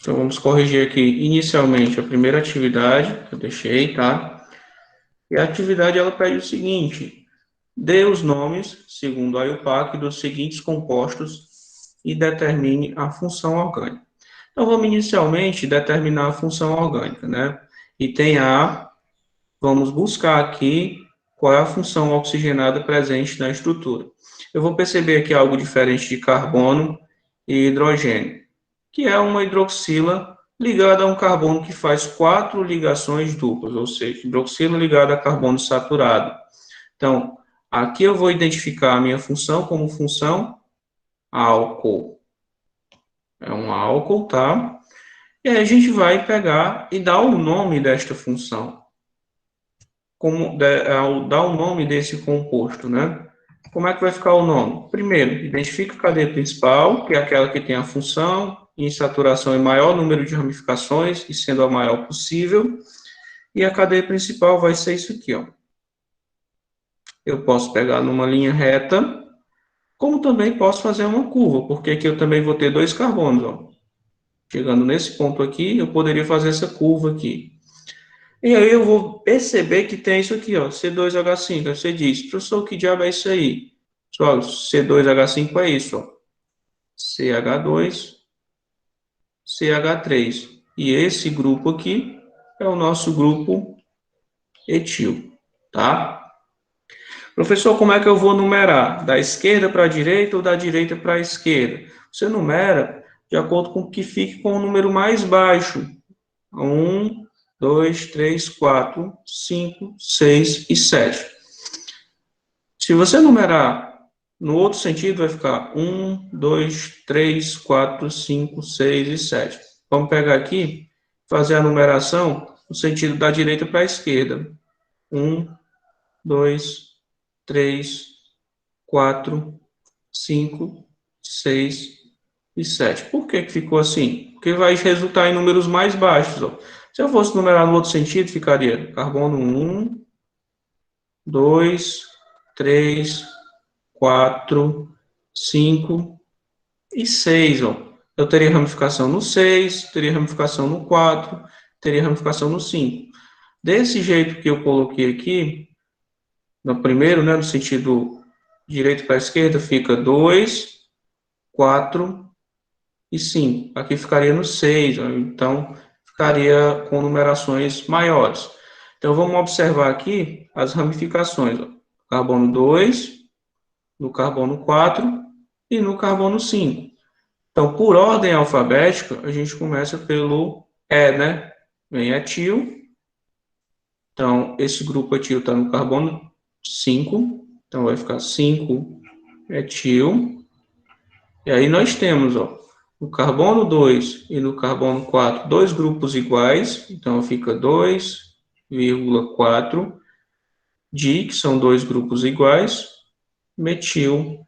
Então, vamos corrigir aqui inicialmente a primeira atividade que eu deixei, tá? E a atividade, ela pede o seguinte: dê os nomes, segundo a IUPAC, dos seguintes compostos e determine a função orgânica. Então, vamos inicialmente determinar a função orgânica, né? Item A, vamos buscar aqui qual é a função oxigenada presente na estrutura. Eu vou perceber aqui algo diferente de carbono e hidrogênio, que é uma hidroxila ligada a um carbono que faz 4 ligações duplas, ou seja, hidroxila ligada a carbono saturado. Então, aqui eu vou identificar a minha função como função álcool. É um álcool, tá? E aí a gente vai pegar e dar o nome desta função. Dar o nome desse composto, né? Como é que vai ficar o nome? Primeiro, identifica a cadeia principal, que é aquela que tem a função em saturação em maior número de ramificações, e sendo a maior possível. E a cadeia principal vai ser isso aqui, ó. Eu posso pegar numa linha reta, como também posso fazer uma curva, porque aqui eu também vou ter dois carbonos, ó. Chegando nesse ponto aqui, eu poderia fazer essa curva aqui. E aí eu vou perceber que tem isso aqui, ó, C2H5. Aí você diz, professor, que diabo é isso aí? Pessoal, C2H5 é isso, ó. CH2, CH3. E esse grupo aqui é o nosso grupo etil, tá? Professor, como é que eu vou numerar? Da esquerda para a direita ou da direita para a esquerda? Você numera de acordo com que fique com o número mais baixo. 1, 2, 3, 4, 5, 6 e 7. Se você numerar no outro sentido, vai ficar 1, 2, 3, 4, 5, 6 e 7. Vamos pegar aqui, fazer a numeração no sentido da direita para a esquerda. 1, 2, 3, 4, 5, 6 e 7. Por que ficou assim? Porque vai resultar em números mais baixos. Ó. Se eu fosse numerar no outro sentido, ficaria carbono 1, 2, 3, 4, 5 e 6. Ó. Eu teria ramificação no 6, teria ramificação no 4, teria ramificação no 5. Desse jeito que eu coloquei aqui, no primeiro, né, no sentido direito para a esquerda, fica 2, 4 e 5. Aqui ficaria no 6, ó, então ficaria com numerações maiores. Então vamos observar aqui as ramificações. Ó. Carbono 2, no carbono 4 e no carbono 5. Então, por ordem alfabética, a gente começa pelo E, né? Vem etil. Então, esse grupo etil está no carbono 5. Então, vai ficar 5 etil. E aí nós temos, ó, no carbono 2 e no carbono 4, dois grupos iguais. Então, fica 2,4 di, que são dois grupos iguais, metil.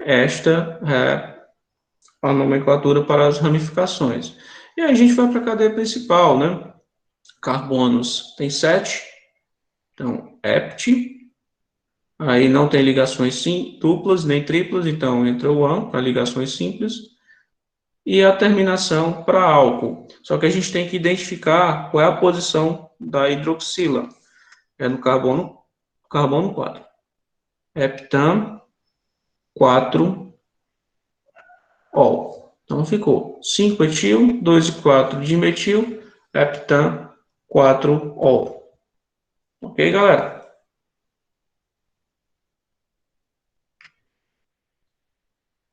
Esta é a nomenclatura para as ramificações. E aí a gente vai para a cadeia principal, né? Carbonos tem 7, então hept. Aí não tem ligações duplas nem triplas, então entra o an para ligações simples. E a terminação para álcool. Só que a gente tem que identificar qual é a posição da hidroxila. É no carbono 4. Heptan 4 ol. Então ficou 5 etil, 2 e 4 dimetil, heptan 4 ol. Ok, galera?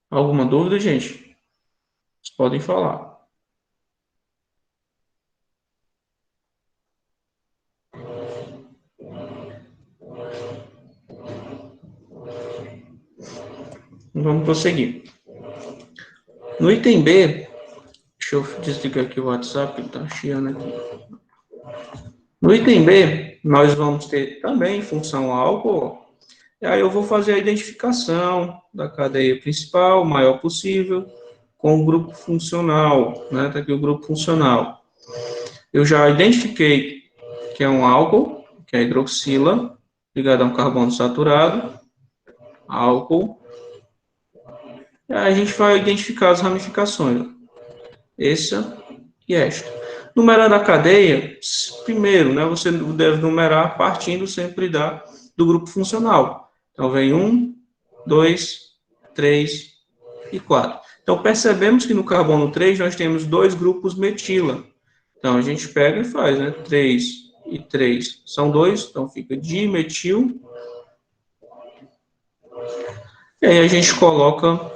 Alguma dúvida, gente? Vocês podem falar. Vamos prosseguir. No item B, deixa eu desligar aqui o WhatsApp, que está chiando aqui. No item B, nós vamos ter também função álcool. E aí eu vou fazer a identificação da cadeia principal, o maior possível, com o grupo funcional, né? Tá aqui o grupo funcional. Eu já identifiquei que é um álcool, que é a hidroxila, ligada a um carbono saturado, álcool. E aí a gente vai identificar as ramificações. essa e esta. Numerando a cadeia, primeiro, né, você deve numerar partindo sempre do grupo funcional. Então, vem 1, 2, 3 e 4. Então, percebemos que no carbono 3 nós temos dois grupos metila. Então, a gente pega e faz, né? 3 e 3 são 2, então fica dimetil. E aí a gente coloca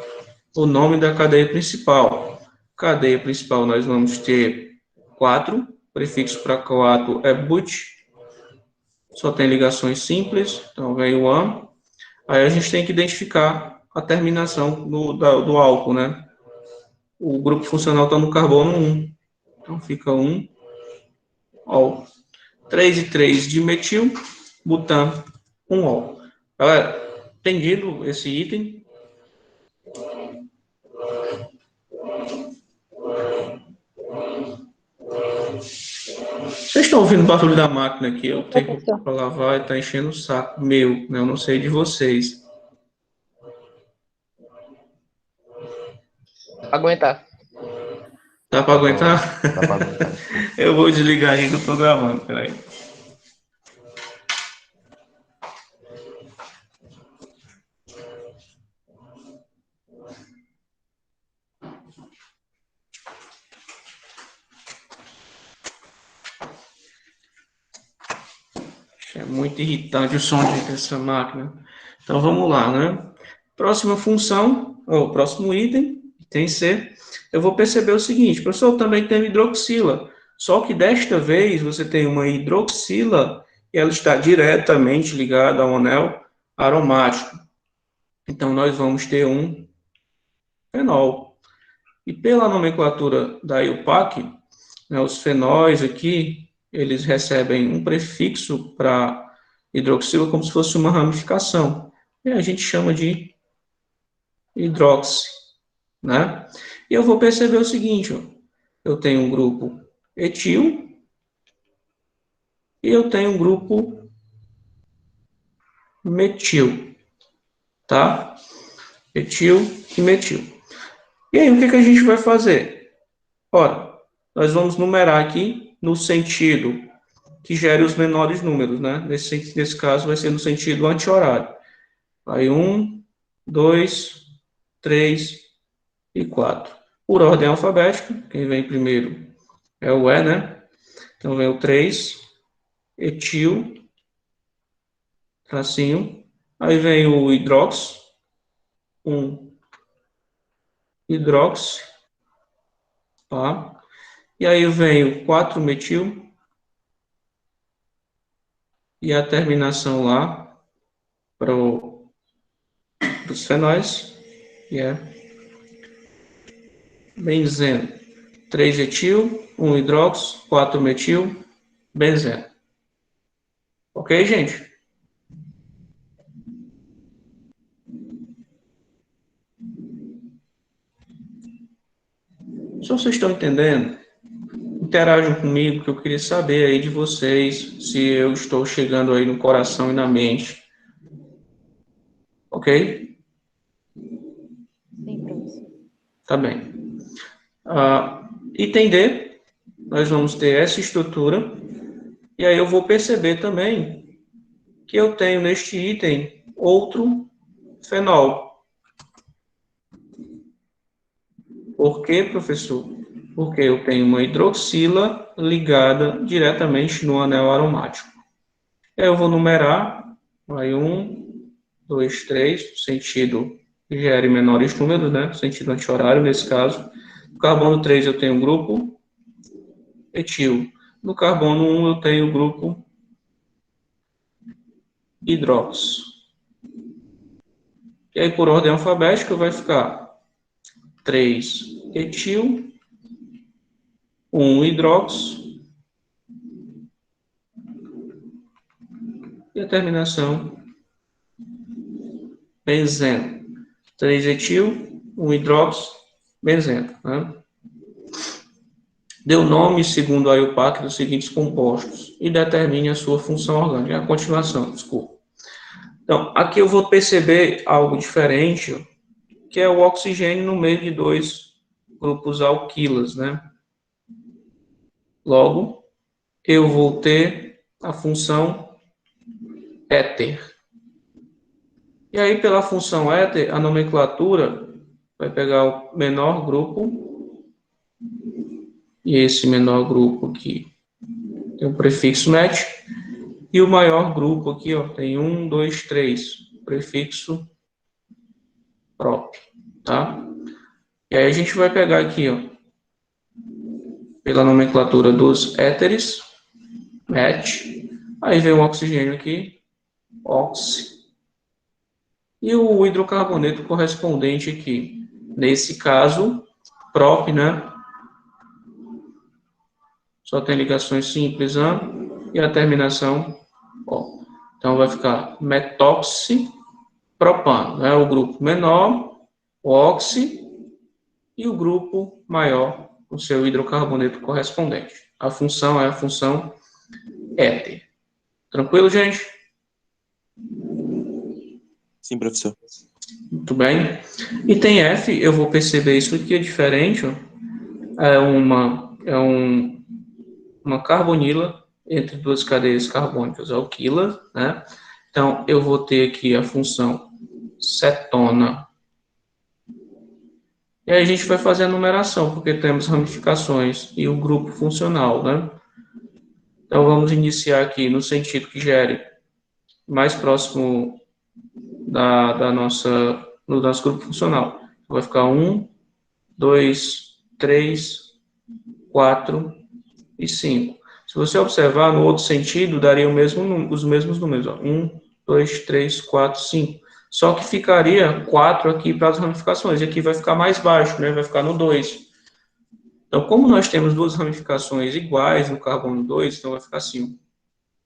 o nome da cadeia principal. Cadeia principal nós vamos ter 4, prefixo para 4 é but, só tem ligações simples, então vem o am. Aí a gente tem que identificar a terminação do álcool, né? O grupo funcional está no carbono 1, então fica 1, ol. 3 e 3 de metil, butan, 1 ol. Galera, entendido esse item? Vocês estão ouvindo o barulho da máquina aqui? Eu tenho para lavar e está enchendo o saco meu, né? Eu não sei de vocês. Aguentar. Dá para aguentar? Dá pra aguentar. Eu vou desligar aí que eu estou gravando, peraí. É muito irritante o som dessa máquina. Então vamos lá, né? Próxima função, ou próximo item, item C, eu vou perceber o seguinte, professor, também tem hidroxila, só que desta vez você tem uma hidroxila e ela está diretamente ligada ao anel aromático. Então nós vamos ter um fenol. E pela nomenclatura da IUPAC, né, os fenóis aqui, eles recebem um prefixo para hidroxila como se fosse uma ramificação. E a gente chama de hidroxi, né? E eu vou perceber o seguinte, ó, eu tenho um grupo etil e eu tenho um grupo metil, tá? Etil e metil. E aí, o que a gente vai fazer? Ora, nós vamos numerar aqui no sentido que gere os menores números, né? Nesse caso, vai ser no sentido anti-horário. Aí, 1, 2, 3 e 4. Por ordem alfabética, quem vem primeiro é o E, né? Então, vem o 3, etil, tracinho. Aí vem o hidrox, 1, hidrox, tá? E aí vem o 4-metil, e a terminação lá para os fenóis, que é benzeno. 3-etil, 1-hidrox, 4-metil, benzeno. Ok, gente? Se vocês estão entendendo, interajam comigo, que eu queria saber aí de vocês se eu estou chegando aí no coração e na mente. Ok? Sim, professor. Tá bem. Item D, nós vamos ter essa estrutura, e aí eu vou perceber também que eu tenho neste item outro fenol. Por quê, professor? Porque eu tenho uma hidroxila ligada diretamente no anel aromático. Eu vou numerar, aí 1, 2, 3, sentido que gere menores números, né? Sentido anti-horário nesse caso. No carbono 3 eu tenho o grupo etil. No carbono 1 eu tenho o grupo hidrox. E aí, por ordem alfabética, vai ficar 3 etil, 1 hidrox, e a terminação benzeno. 3 etil, 1 hidrox, benzeno. Né? Dê o nome, segundo a IUPAC, dos seguintes compostos e determine a sua função orgânica. A continuação, desculpa. Então, aqui eu vou perceber algo diferente, que é o oxigênio no meio de dois grupos alquilas, né? Logo, eu vou ter a função éter. E aí, pela função éter, a nomenclatura vai pegar o menor grupo, e esse menor grupo aqui tem o prefixo met, e o maior grupo aqui, ó, tem 1, 2, 3, prefixo prop, tá? E aí a gente vai pegar aqui, ó, pela nomenclatura dos éteres, met, aí vem o oxigênio aqui, oxi, e o hidrocarboneto correspondente aqui. Nesse caso, prop, né? Só tem ligações simples, e a terminação, ó. Então, vai ficar metoxipropano, né? O grupo menor, o oxi, e o grupo maior, o seu hidrocarboneto correspondente. A função é a função éter. Tranquilo, gente? Sim, professor. Muito bem. E tem F, eu vou perceber isso aqui é diferente, ó. Uma carbonila entre duas cadeias carbônicas alquilas, né? Então, eu vou ter aqui a função cetona. E aí a gente vai fazer a numeração, porque temos ramificações e o grupo funcional, né? Então, vamos iniciar aqui no sentido que gere mais próximo do nosso grupo funcional. Vai ficar 1, 2, 3, 4 e 5. Se você observar, no outro sentido, daria os mesmos números. Ó. 1, 2, 3, 4, 5. Só que ficaria 4 aqui para as ramificações. E aqui vai ficar mais baixo, né? Vai ficar no 2. Então, como nós temos duas ramificações iguais no carbono 2, então vai ficar assim,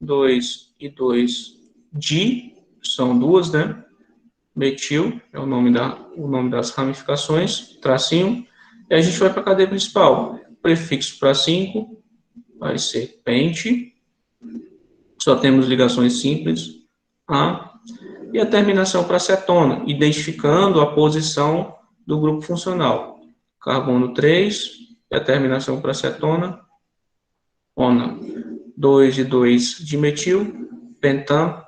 2 e 2 di, são duas, né? Metil, é o nome das ramificações, tracinho, e a gente vai para a cadeia principal. Prefixo para 5 vai ser pente, só temos ligações simples, e a terminação para cetona, identificando a posição do grupo funcional. Carbono 3, e a terminação para cetona, ona. 2 e 2 de metil, pentan,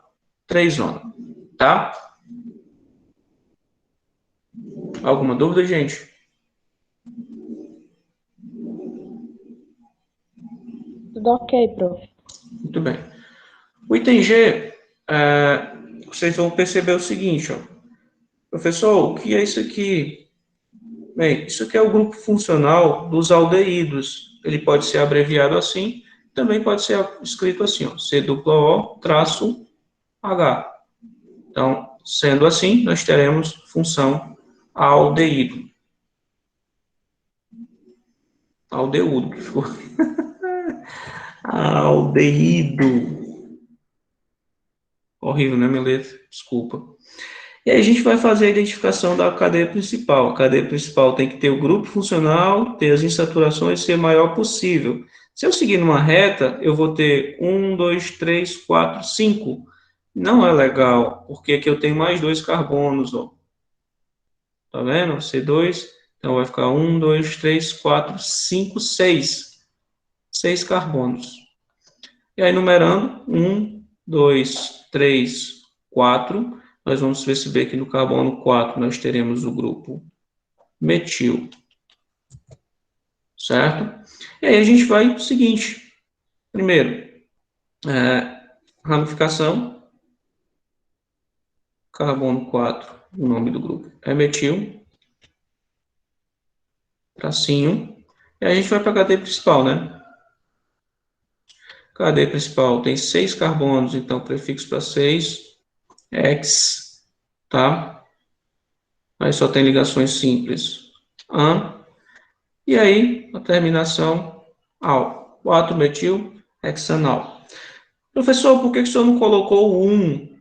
3 ona. Tá? Alguma dúvida, gente? Tudo ok, prof. Muito bem. O item G, vocês vão perceber o seguinte, ó. Professor, o que é isso aqui? Bem, isso aqui é o grupo funcional dos aldeídos. Ele pode ser abreviado assim, também pode ser escrito assim, ó, C-O-H. Então, sendo assim, nós teremos função aldeído. Aldeúdo. Aldeído. Horrível, né, minha letra? Desculpa. E aí a gente vai fazer a identificação da cadeia principal. A cadeia principal tem que ter o grupo funcional, ter as insaturações e ser o maior possível. Se eu seguir numa reta, eu vou ter 1, 2, 3, 4, 5. Não é legal, porque aqui eu tenho mais 2 carbonos, ó. Tá vendo? C2. Então vai ficar 1, 2, 3, 4, 5, 6. 6 carbonos. E aí, numerando, 1, 2, 3, 4. Nós vamos perceber que no carbono 4 nós teremos o grupo metil. Certo? E aí a gente vai o seguinte. Primeiro, ramificação. Carbono 4, o nome do grupo é metil. Tracinho. E aí a gente vai para a cadeia principal, né? Cadeia principal tem 6 carbonos, então prefixo para 6, X, tá? Aí só tem ligações simples, an, e aí a terminação al, 4-metil hexanal. Professor, por que o senhor não colocou o 1?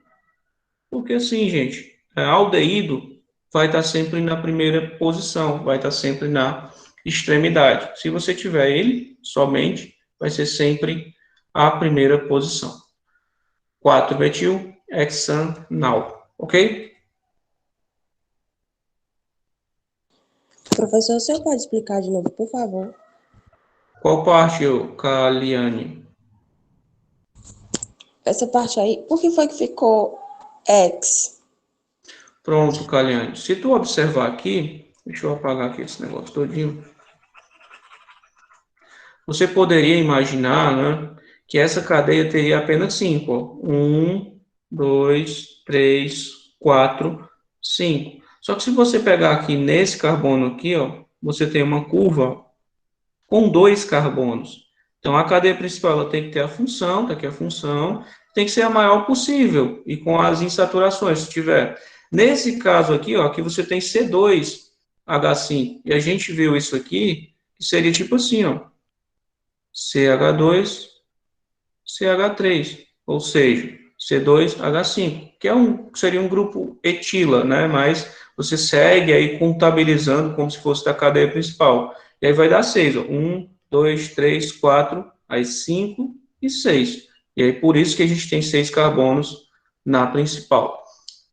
Porque assim, gente, aldeído vai estar sempre na primeira posição, vai estar sempre na extremidade. Se você tiver ele somente, vai ser sempre a primeira posição. 4-metil hexanal, ok? Professor, o senhor pode explicar de novo, por favor? Qual parte, Kaliane? Essa parte aí, por que foi que ficou X? Pronto, Kaliane. Se tu observar aqui, deixa eu apagar aqui esse negócio todinho. Você poderia imaginar, né, que essa cadeia teria apenas 5. Ó. 1, 2, 3, 4, 5. Só que se você pegar aqui nesse carbono aqui, ó, você tem uma curva com 2 carbonos. Então, a cadeia principal ela tem que ter a função, tá aqui a função, tem que ser a maior possível, e com as insaturações, se tiver. Nesse caso aqui, ó, aqui você tem C2H5, e a gente viu isso aqui, que seria tipo assim, ó, CH2, CH3, ou seja, C2H5, que seria um grupo etila, né? Mas você segue aí contabilizando como se fosse da cadeia principal. E aí vai dar 6, ó. 1, 2, 3, 4, aí 5 e 6. E aí por isso que a gente tem 6 carbonos na principal.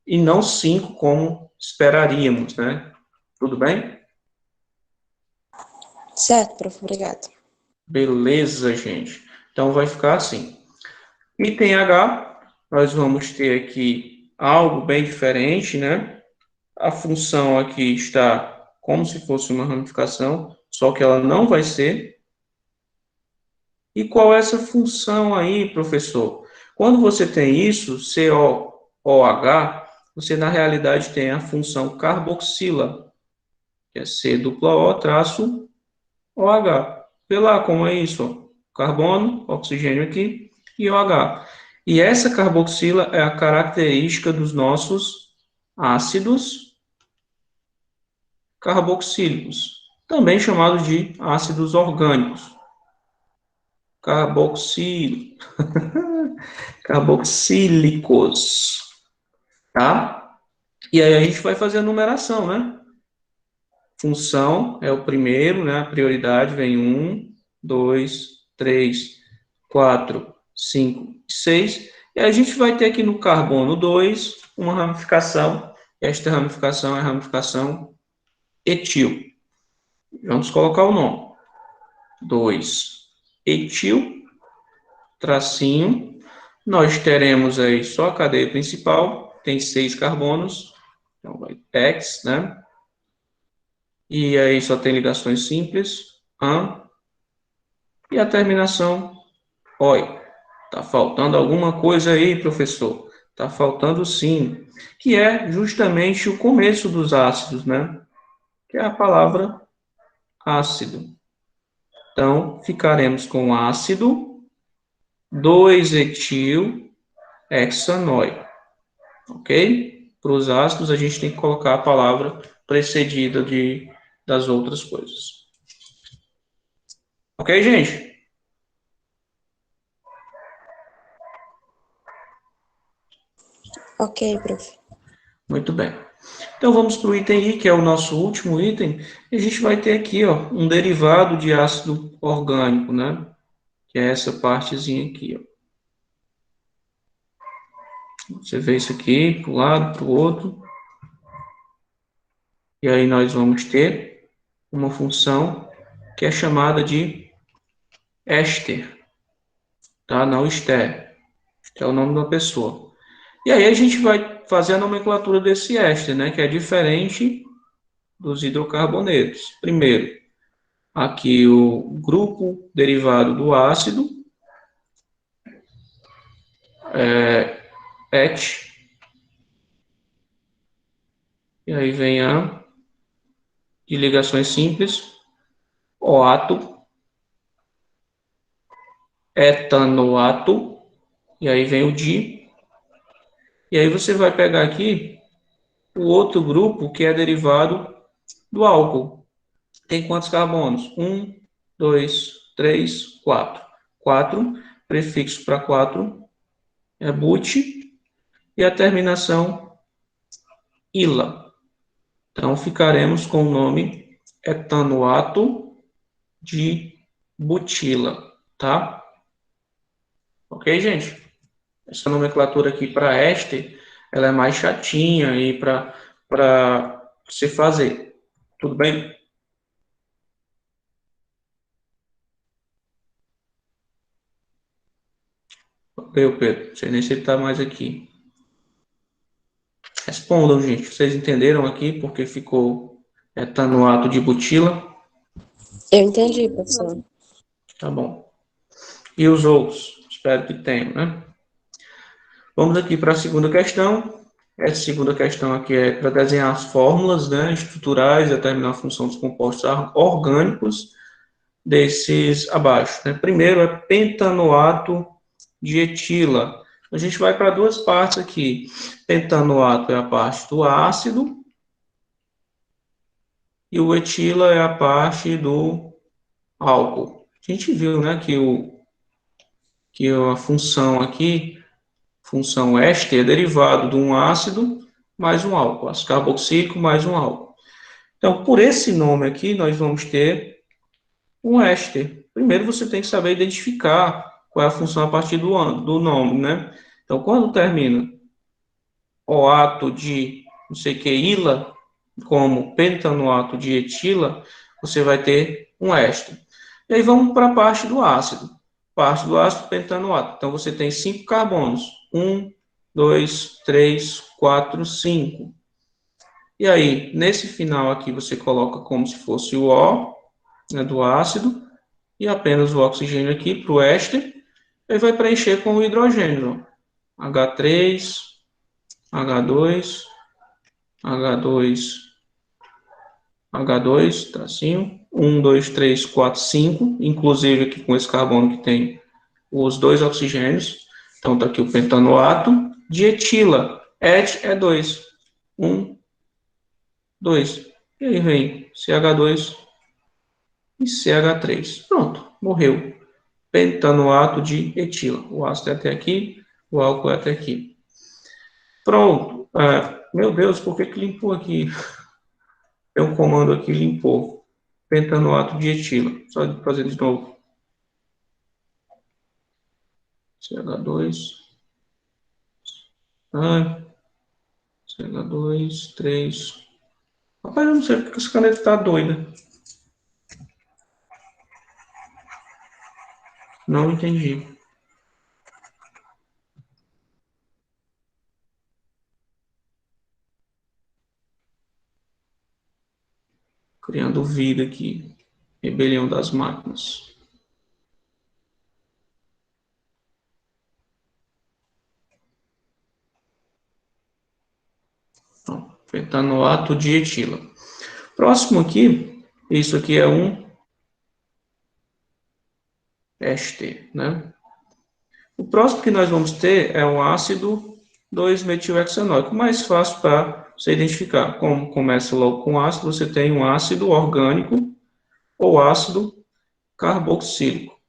E não 5 como esperaríamos, né? Tudo bem? Certo, prof, obrigado. Beleza, gente. Então vai ficar assim. Item H, nós vamos ter aqui algo bem diferente, né? A função aqui está como se fosse uma ramificação, só que ela não vai ser. E qual é essa função aí, professor? Quando você tem isso, COOH, você na realidade tem a função carboxila, que é C dupla O traço OH. Vê lá como é isso, ó. Carbono, oxigênio aqui, e OH. E essa carboxila é a característica dos nossos ácidos carboxílicos, também chamados de ácidos orgânicos. Carboxil... carboxílicos, tá? E aí a gente vai fazer a numeração, né? Função é o primeiro, né? A prioridade vem 1, 2, 3, 4, 5, 6. E a gente vai ter aqui no carbono 2 uma ramificação. Esta ramificação é a ramificação etil. Vamos colocar o nome. 2 etil, tracinho. Nós teremos aí só a cadeia principal, tem 6 carbonos. Então vai X, né? E aí só tem ligações simples, AN, e a terminação OI. Tá faltando alguma coisa aí, professor? Tá faltando sim, que é justamente o começo dos ácidos, né? Que é a palavra ácido. Então, ficaremos com ácido 2-etil hexanói, ok? Para os ácidos, a gente tem que colocar a palavra precedida das outras coisas. Ok, gente? Ok, prof. Muito bem. Então vamos para o item I, que é o nosso último item. E a gente vai ter aqui, ó, um derivado de ácido orgânico, né? Que é essa partezinha aqui, ó. Você vê isso aqui para um lado, para o outro. E aí nós vamos ter uma função que é chamada de éster, tá? Não ester. Este é o nome da pessoa. E aí a gente vai fazer a nomenclatura desse éster, né? Que é diferente dos hidrocarbonetos. Primeiro, aqui o grupo derivado do ácido, et, e aí vem a de ligações simples, oato, etanoato, e aí vem o di, e aí você vai pegar aqui o outro grupo que é derivado do álcool. Tem quantos carbonos? 1, 2, 3, 4. 4, prefixo para 4 é but, e a terminação ila. Então, ficaremos com o nome etanoato de butila, tá? Ok, gente? Essa nomenclatura aqui para éster, ela é mais chatinha aí para você fazer. Tudo bem? Eu, Pedro, não sei nem se ele está mais aqui. Respondam, gente. Vocês entenderam aqui porque ficou etanoato de butila? Eu entendi, professor. Tá bom. E os outros? Espero que tenham, né? Vamos aqui para a segunda questão. Essa segunda questão aqui é para desenhar as fórmulas, né, estruturais, determinar a função dos compostos orgânicos desses abaixo. Né? Primeiro é pentanoato de etila. A gente vai para duas partes aqui. Pentanoato é a parte do ácido e o etila é a parte do álcool. A gente viu, né, que a função aqui, função éster, é derivado de um ácido mais um álcool, ácido carboxílico mais um álcool. Então, por esse nome aqui, nós vamos ter um éster. Primeiro, você tem que saber identificar qual é a função a partir do nome, né? Então, quando termina o ato de, não sei o que, ila, como pentanoato de etila, você vai ter um éster. E aí vamos para a parte do ácido. Parte do ácido pentanoato. Então, você tem 5 carbonos. 1, 2, 3, 4, 5. E aí, nesse final aqui, você coloca como se fosse o O, né, do ácido, e apenas o oxigênio aqui para o éster, e vai preencher com o hidrogênio. H3, H2, H2, H2, tracinho, 1, 2, 3, 4, 5, inclusive aqui com esse carbono que tem os dois oxigênios. Então, está aqui o pentanoato de etila. Et é 2. 1, 2. E aí vem CH2 e CH3. Pronto, morreu. Pentanoato de etila. O ácido é até aqui, o álcool é até aqui. Pronto. Meu Deus, por que limpou aqui? Tem um comando aqui, limpou. Pentanoato de etila. Só de fazer de novo. CH2. CH2, 3. Rapaz, eu não sei porque essa caneta está doida. Não entendi. Criando vida aqui. Rebelião das máquinas. Então, pentanoato de etila. Próximo aqui, isso aqui é um éster, né? O próximo que nós vamos ter é o ácido 2-metilhexanóico, mais fácil para você identificar. Como começa logo com ácido, você tem um ácido orgânico ou ácido carboxílico.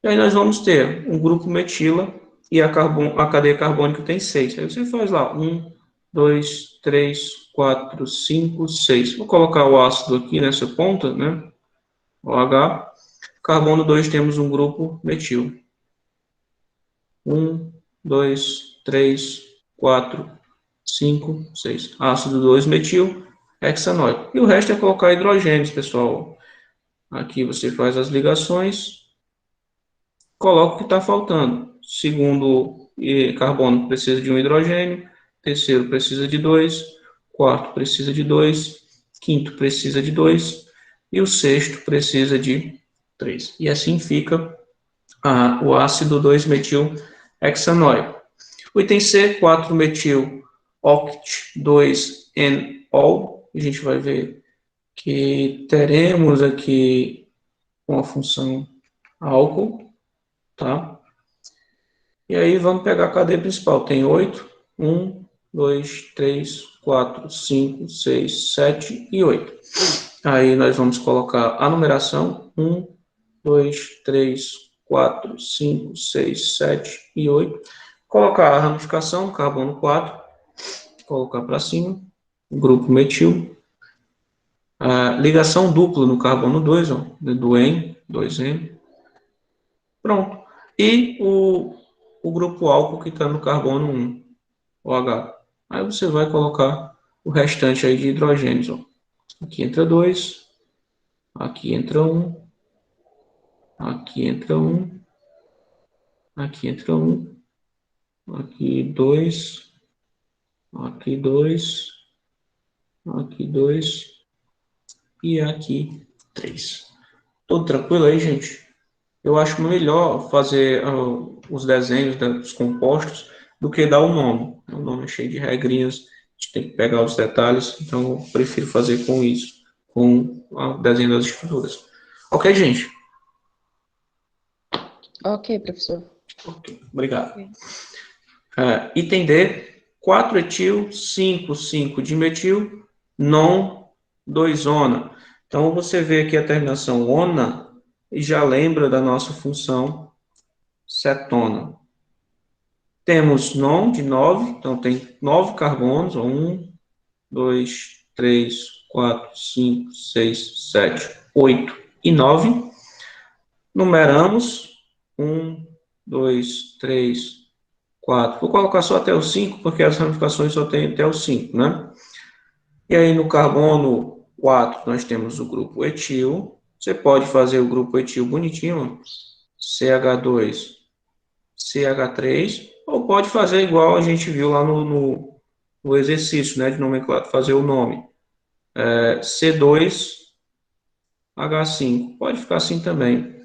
E aí nós vamos ter um grupo metila e a cadeia carbônica tem 6. Aí você faz lá 1, 2, 3, 4, 5, 6. Vou colocar o ácido aqui nessa ponta, né? OH. Carbono 2 temos um grupo metil. 1, 2, 3, 4, 5, 6. Ácido 2-metil hexanóico. E o resto é colocar hidrogênios, pessoal. Aqui você faz as ligações, coloca o que está faltando. Segundo carbono precisa de um hidrogênio, terceiro precisa de 2, quarto precisa de 2, quinto precisa de 2 e o sexto precisa de 3. E assim fica o ácido 2-metil hexanóico. O item C, 4-metil oct 2-enol. A gente vai ver que teremos aqui uma função álcool, tá? E aí vamos pegar a cadeia principal. Tem 8, 1, 2, 3, 4, 5, 6, 7 e 8. Aí nós vamos colocar a numeração 1, 2, 3, 4, 5, 6, 7 e 8. Colocar a ramificação, carbono 4, colocar para cima, grupo metil. A ligação dupla no carbono 2, ó, do N, 2N. Pronto. E o grupo álcool que está no carbono 1, OH. Aí você vai colocar o restante aí de hidrogênios. Ó. Aqui entra 2, aqui entra 1, aqui entra 1 Aqui entra 1, aqui 2, aqui 2, aqui 2 e aqui 3. Tudo tranquilo aí, gente? Eu acho melhor fazer os desenhos dos compostos do que dar o nome. O nome é cheio de regrinhas, a gente tem que pegar os detalhes, então eu prefiro fazer com isso, com o desenho das estruturas. Ok, gente? Ok, professor. Ok, obrigado. Ok. Item D, 4 etil, 5 dimetil, non 2 ona. Então, você vê aqui a terminação ona e já lembra da nossa função cetona. Temos non de 9, então tem 9 carbonos, 1, 2, 3, 4, 5, 6, 7, 8 e 9. Numeramos 1, 2, 3, 4. Vou colocar só até o 5, porque as ramificações só tem até o 5, né? E aí no carbono 4 nós temos o grupo etil. Você pode fazer o grupo etil bonitinho, CH2, CH3, ou pode fazer igual a gente viu lá no exercício, né, de nomenclatura, fazer o nome. C2H5, pode ficar assim também.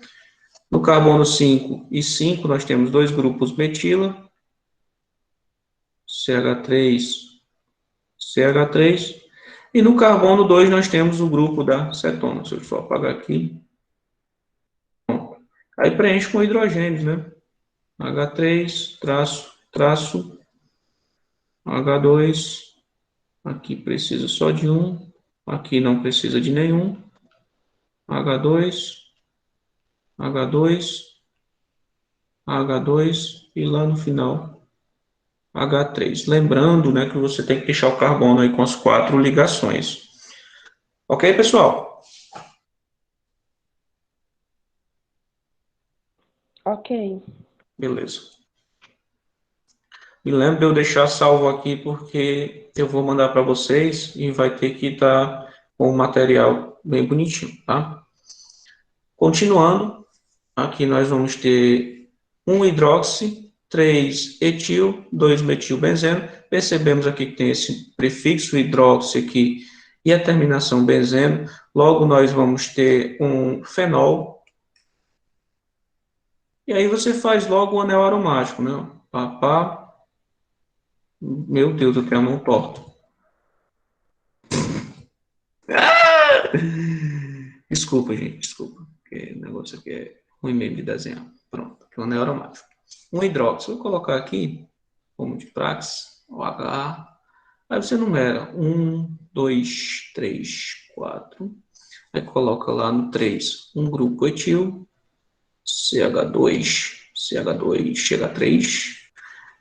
No carbono 5 e 5 nós temos dois grupos metila, CH3, CH3, e no carbono 2 nós temos o grupo da cetona. Se eu for apagar aqui, aí preenche com hidrogênios, né? H3, traço, H2, aqui precisa só de um, aqui não precisa de nenhum, H2, H2, H2 e lá no final H3. Lembrando, né, que você tem que deixar o carbono aí com as 4 ligações. Ok, pessoal? Ok. Beleza. Me lembro de eu deixar salvo aqui porque eu vou mandar para vocês e vai ter que estar com o material bem bonitinho, tá? Continuando, aqui nós vamos ter 1 hidroxi, 3 etil, 2 metilbenzeno. Percebemos aqui que tem esse prefixo hidroxi aqui e a terminação benzeno. Logo, nós vamos ter um fenol. E aí você faz logo o anel aromático, né? Papá. Meu Deus, eu tenho a mão torta. Desculpa, gente, desculpa. Porque o negócio aqui é ruim mesmo de desenhar. Pronto, aqui é o anel aromático. Um hidróxido, vou colocar aqui, como de praxe, o H. Aí você numera 1, 2, 3, 4. Aí coloca lá no 3 um grupo etil, CH2, CH2, CH3.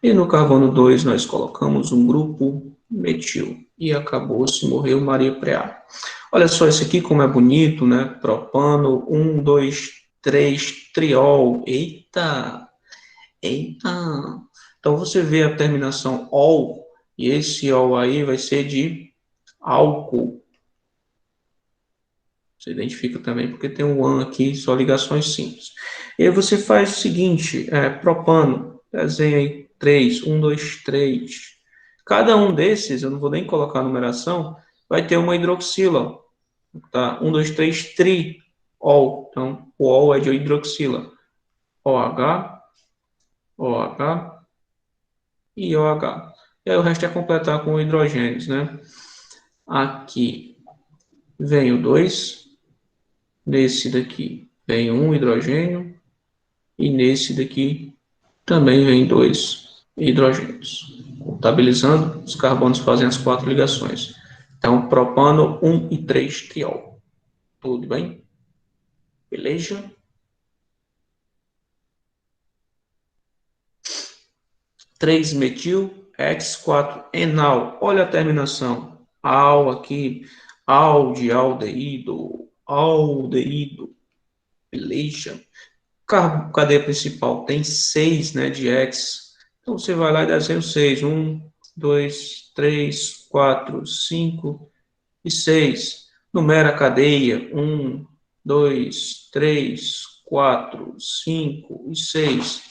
E no carbono 2 nós colocamos um grupo metil. E acabou-se, morreu Maria Preá. Olha só esse aqui como é bonito, né? Propano, 1, 2, 3, triol. Eita! Eita! Então você vê a terminação ol, e esse ol aí vai ser de álcool. Você identifica também porque tem um an aqui, só ligações simples. E aí você faz o seguinte, propano, desenha aí 3, 1, 2, 3. Cada um desses, eu não vou nem colocar a numeração, vai ter uma hidroxila. Tá? 1, 2, 3, triol. Então, o ol é de hidroxila. OH, OH e OH. E aí o resto é completar com hidrogênios, né? Aqui vem o 2, nesse daqui vem um hidrogênio, e nesse daqui também vem 2 hidrogênios. Contabilizando, os carbonos fazem as 4 ligações. Então, propano 1 e 3 triol. Tudo bem? Beleza? 3-metil, X4-enal. Olha a terminação. Al aqui, aldeído, aldeído. Beleza? Cadeia principal tem 6, né, de X. Então, você vai lá e desenha o 6. 1, 2, 3, 4, 5 e 6. Numera a cadeia. 1, 2, 3, 4, 5 e 6.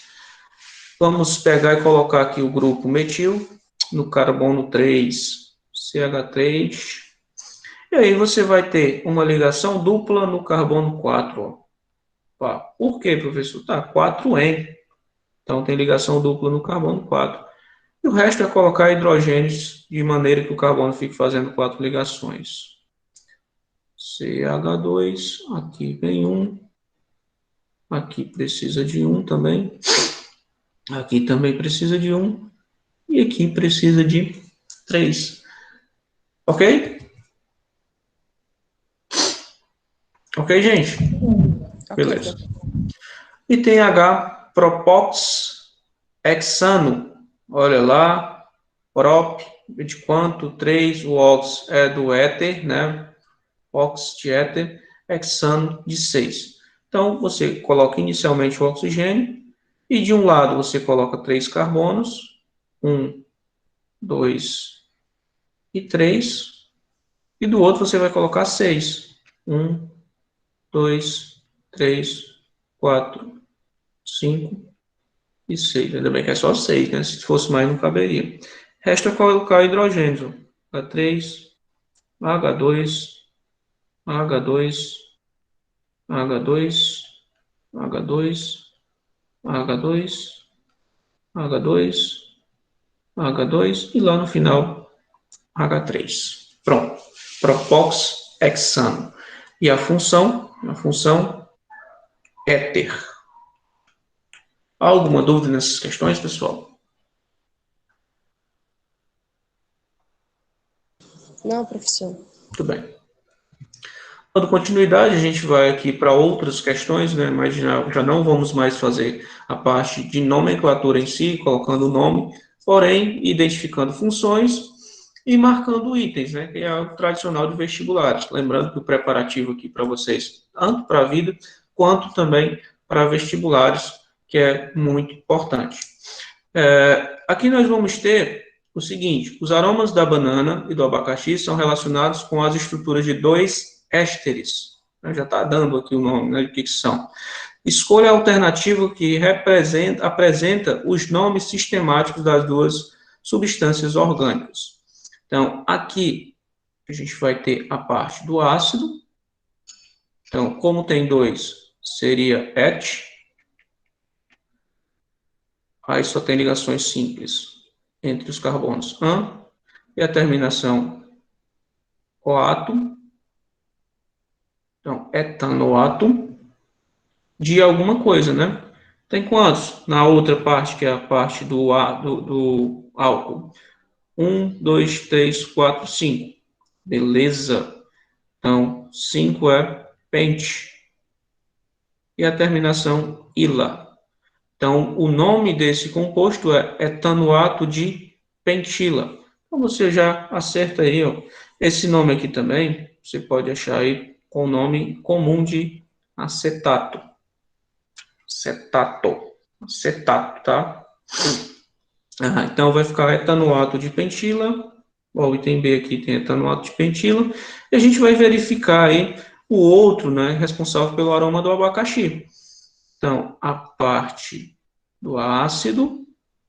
Vamos pegar e colocar aqui o grupo metil no carbono 3, CH3. E aí você vai ter uma ligação dupla no carbono 4. Ó. Pá, por quê, professor? Tá, 4N. Então tem ligação dupla no carbono 4. E o resto é colocar hidrogênios de maneira que o carbono fique fazendo 4 ligações. CH2, aqui vem um. Aqui precisa de um também. Aqui também precisa de um. E aqui precisa de 3. Ok? Ok, gente? Ok, Beleza. professor. E tem H, propox hexano. Olha lá, prop de quanto? 3, o ox é do éter, né? Ox de éter, hexano de 6. Então, você coloca inicialmente o oxigênio e de um lado você coloca 3 carbonos, 1, 2 e 3, e do outro você vai colocar 6. 1, 2, 3, 4, 5 e 6. Ainda bem que é só 6, né? Se fosse mais, não caberia. Resta colocar hidrogênio. H3, H2, H2, H2, H2, H2, H2, H2 e lá no final H3. Pronto. Propox hexano. E a função éter. Alguma dúvida nessas questões, pessoal? Não, professor. Muito bem. Dando continuidade, a gente vai aqui para outras questões, né? Mas já não vamos mais fazer a parte de nomenclatura em si, colocando o nome, porém, identificando funções e marcando itens, né? Que é o tradicional de vestibulares. Lembrando que o preparativo aqui para vocês, tanto para a vida, quanto também para vestibulares, que é muito importante. Aqui nós vamos ter o seguinte: os aromas da banana e do abacaxi são relacionados com as estruturas de dois ésteres. Já está dando aqui o nome, né, de que são. Escolha a alternativa que apresenta os nomes sistemáticos das duas substâncias orgânicas. Então, aqui a gente vai ter a parte do ácido. Então, como tem dois, seria et. Aí só tem ligações simples entre os carbonos an e a terminação coato. Então, etanoato de alguma coisa, né? Tem quantos? Na outra parte, que é a parte do álcool. 1, 2, 3, 4, 5. Beleza. Então, 5 é pente. E a terminação ila. Então, o nome desse composto é etanoato de pentila. Então, você já acerta aí, ó. Esse nome aqui também, você pode achar aí com o nome comum de acetato. Acetato, tá? Então, vai ficar etanoato de pentila. O item B aqui tem etanoato de pentila. E a gente vai verificar aí o outro, né, responsável pelo aroma do abacaxi. Então, a parte do ácido,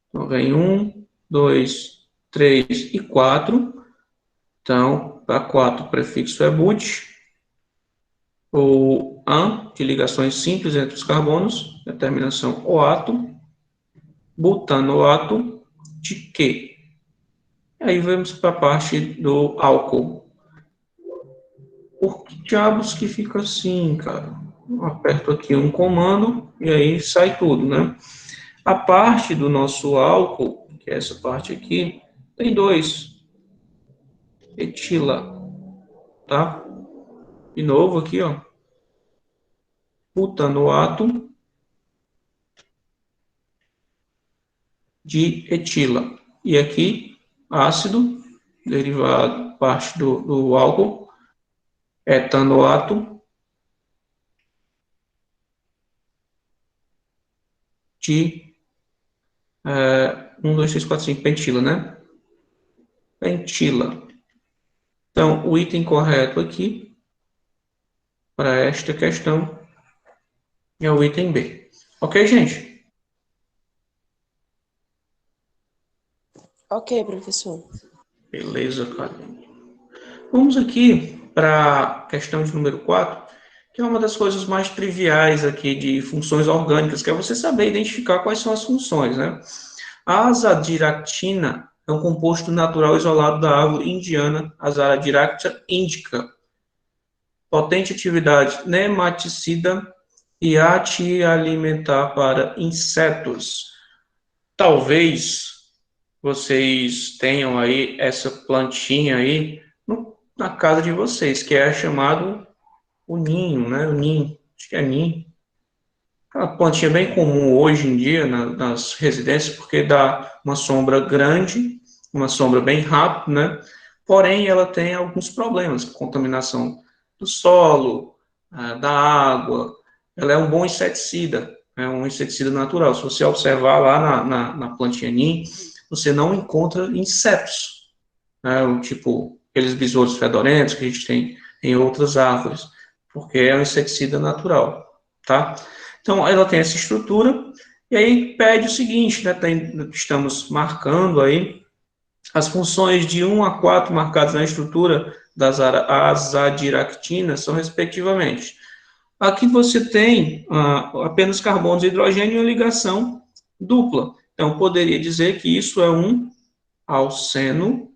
então vem 1, 2, 3 e 4. Então, para 4 o prefixo é but, ou an, de ligações simples entre os carbonos, a terminação oato, butanoato de que. Aí vamos para a parte do álcool. Por que diabos que fica assim, cara? Eu aperto aqui um comando e aí sai tudo, né? A parte do nosso álcool, que é essa parte aqui, tem dois. Etila, tá? De novo aqui, ó. Butanoato de etila. E aqui, ácido, derivado, parte do álcool, etanoato de 1, 2, 3, 4, 5, pentila, né? Pentila. Então, o item correto aqui, para esta questão, é o item B. Ok, gente? Ok, professor. Beleza, Karine. Vamos aqui para a questão de número 4, que é uma das coisas mais triviais aqui de funções orgânicas, que é você saber identificar quais são as funções, né? A azadiractina é um composto natural isolado da árvore indiana Azadirachta indica, potente atividade nematicida e anti-alimentar para insetos. Talvez vocês tenham aí essa plantinha aí na casa de vocês, que é chamado o ninho, né? O ninho, acho que é ninho. É uma plantinha bem comum hoje em dia nas residências, porque dá uma sombra grande, uma sombra bem rápida, né? Porém, ela tem alguns problemas, contaminação do solo, da água. Ela é um bom inseticida, é um inseticida natural. Se você observar lá na plantinha ninho, você não encontra insetos, né? Tipo aqueles besouros fedorentos que a gente tem em outras árvores, porque é um inseticida natural, tá? Então, ela tem essa estrutura, e aí pede o seguinte, né? Estamos marcando aí as funções de 1 a 4 marcadas na estrutura das azadiractinas são, respectivamente. Aqui você tem apenas carbonos e hidrogênio e uma ligação dupla. Então, poderia dizer que isso é um alceno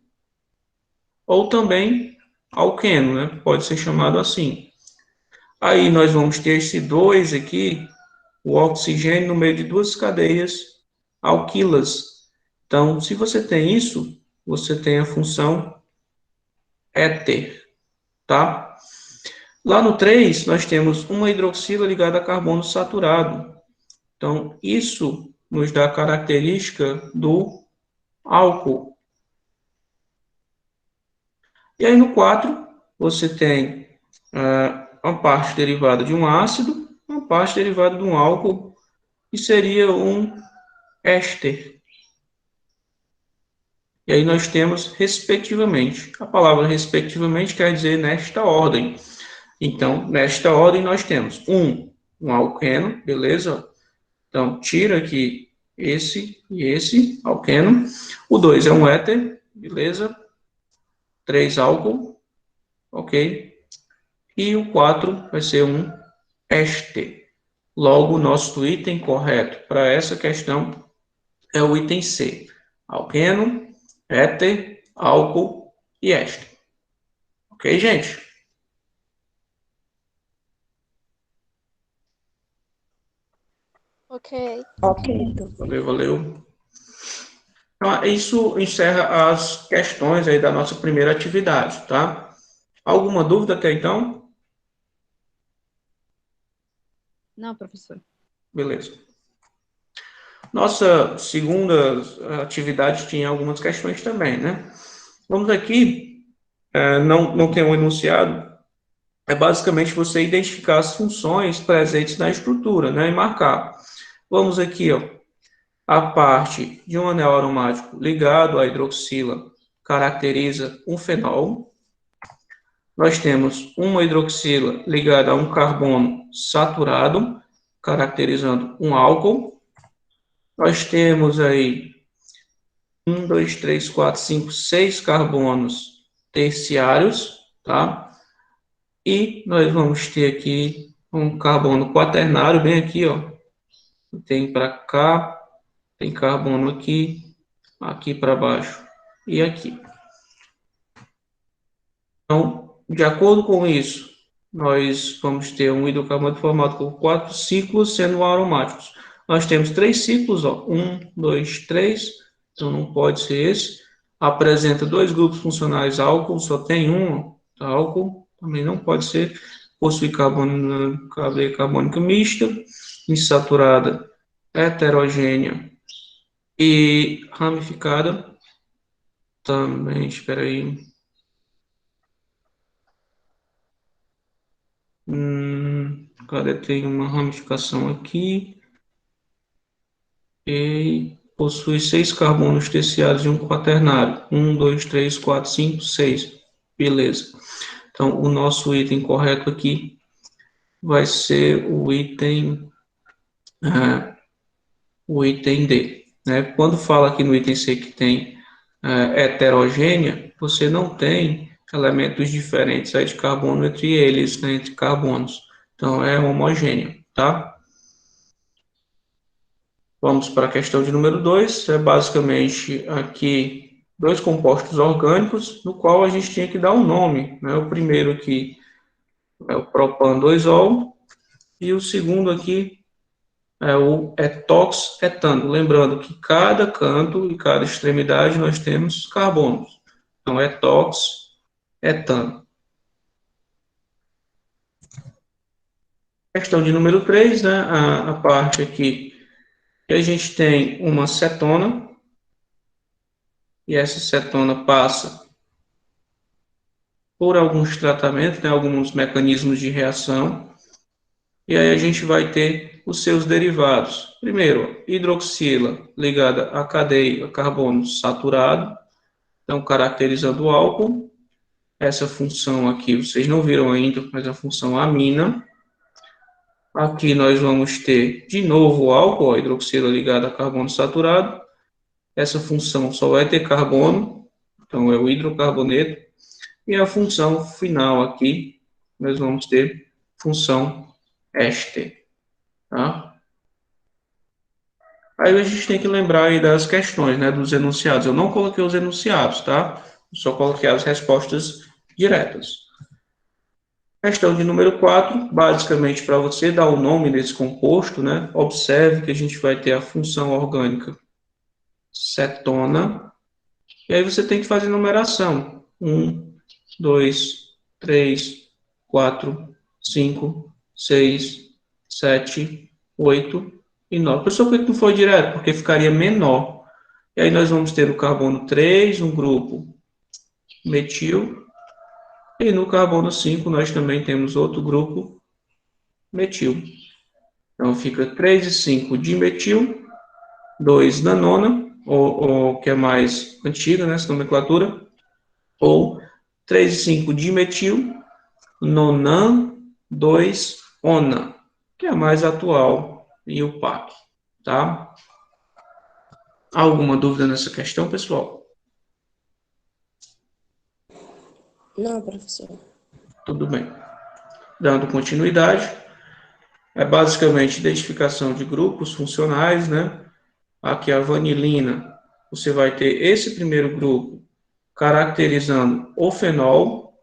ou também alqueno, né? Pode ser chamado assim. Aí nós vamos ter esse 2 aqui, o oxigênio no meio de duas cadeias alquilas. Então, se você tem isso, você tem a função éter, tá? Lá no 3, nós temos uma hidroxila ligada a carbono saturado. Então, isso nos dá a característica do álcool. E aí no 4, você tem uma parte derivada de um ácido, uma parte derivada de um álcool, que seria um éster. E aí nós temos respectivamente. A palavra respectivamente quer dizer nesta ordem. Então, nesta ordem nós temos um alqueno, beleza? Então, tira aqui esse e esse alqueno. O 2 é um éter, beleza? 3 álcool, ok? E o 4 vai ser um éster. Logo, o nosso item correto para essa questão é o item C. Alqueno, éter, álcool e éster. Ok, gente? Ok. Ok, então. Valeu, valeu. Então, isso encerra as questões aí da nossa primeira atividade, tá? Alguma dúvida até então? Não, professor. Beleza. Nossa segunda atividade tinha algumas questões também, né? Vamos aqui, não tem um enunciado, é basicamente você identificar as funções presentes na estrutura, né? E marcar. Vamos aqui, ó, a parte de um anel aromático ligado à hidroxila caracteriza um fenol. Nós temos uma hidroxila ligada a um carbono saturado, caracterizando um álcool. Nós temos aí 6 carbonos terciários, tá? E nós vamos ter aqui um carbono quaternário, bem aqui, ó. Tem para cá, tem carbono aqui, aqui para baixo e aqui. Então, de acordo com isso, nós vamos ter um hidrocarboneto formado por 4 ciclos sendo aromáticos. Nós temos 3 ciclos, ó, 1, 2, 3, então não pode ser esse. Apresenta 2 grupos funcionais álcool, só tem um, ó, álcool, também não pode ser. Possui cadeia carbônica mista, insaturada, heterogênea e ramificada. Também, espera aí. Cadê? Tem uma ramificação aqui. E possui 6 carbonos terciários e um quaternário. 1, 2, 3, 4, 5, 6. Beleza. Então, o nosso item correto aqui vai ser o item D. Né? Quando fala aqui no item C que tem heterogênea, você não tem elementos diferentes aí de carbono entre eles, né, entre carbonos. Então, é homogênea, tá? Vamos para a questão de número 2. É basicamente aqui dois compostos orgânicos, no qual a gente tinha que dar um nome, né? O primeiro aqui é o propan-2-ol e o segundo aqui é o etoxetano. Lembrando que cada canto e cada extremidade nós temos carbonos. Então, etoxetano. Questão de número 3, né? A parte aqui que a gente tem uma cetona, e essa cetona passa por alguns tratamentos, né? Alguns mecanismos de reação, e aí a gente vai ter os seus derivados. Primeiro, hidroxila ligada à cadeia carbono saturado, então caracterizando o álcool. Essa função aqui vocês não viram ainda, mas a função amina. Aqui nós vamos ter de novo o álcool, a hidroxila ligada a carbono saturado. Essa função só vai ter carbono, então é o hidrocarboneto. E a função final aqui, nós vamos ter função éster. Tá? Aí a gente tem que lembrar aí das questões, né, dos enunciados. Eu não coloquei os enunciados, tá? Só coloquei as respostas diretas. Questão de número 4, basicamente para você dar o nome desse composto, né? Observe que a gente vai ter a função orgânica cetona, e aí você tem que fazer numeração. 1, 2, 3, 4, 5, 6, 7, 8 e 9. Pessoal, por que não foi direto? Porque ficaria menor. E aí nós vamos ter o carbono 3, um grupo metil, e no carbono 5 nós também temos outro grupo metil. Então fica 3 e 5 dimetil, 2 na nona, ou que é mais antiga, né, essa nomenclatura, ou 3 e 5 dimetil, nonan, 2 ona, que é a mais atual, e o PAC, tá? Alguma dúvida nessa questão, pessoal? Não, professor. Tudo bem. Dando continuidade, é basicamente identificação de grupos funcionais, né? Aqui a vanilina, você vai ter esse primeiro grupo caracterizando o fenol,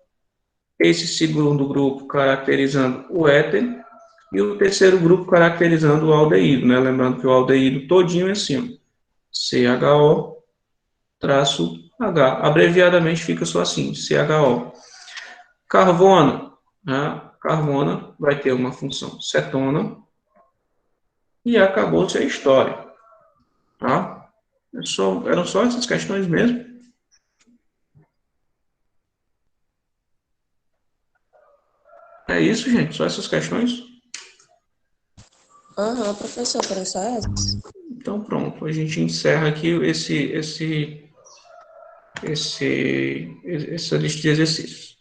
esse segundo grupo caracterizando o éter, e o terceiro grupo caracterizando o aldeído, né? Lembrando que o aldeído todinho é assim, ó, CHO-H. Abreviadamente fica só assim, CHO. Carbono, né? Carbono vai ter uma função cetona, e acabou-se a história, tá? Eram só essas questões mesmo. É isso, gente, só essas questões. Aham, professor, foram só essas? Então, pronto, a gente encerra aqui essa lista de exercícios.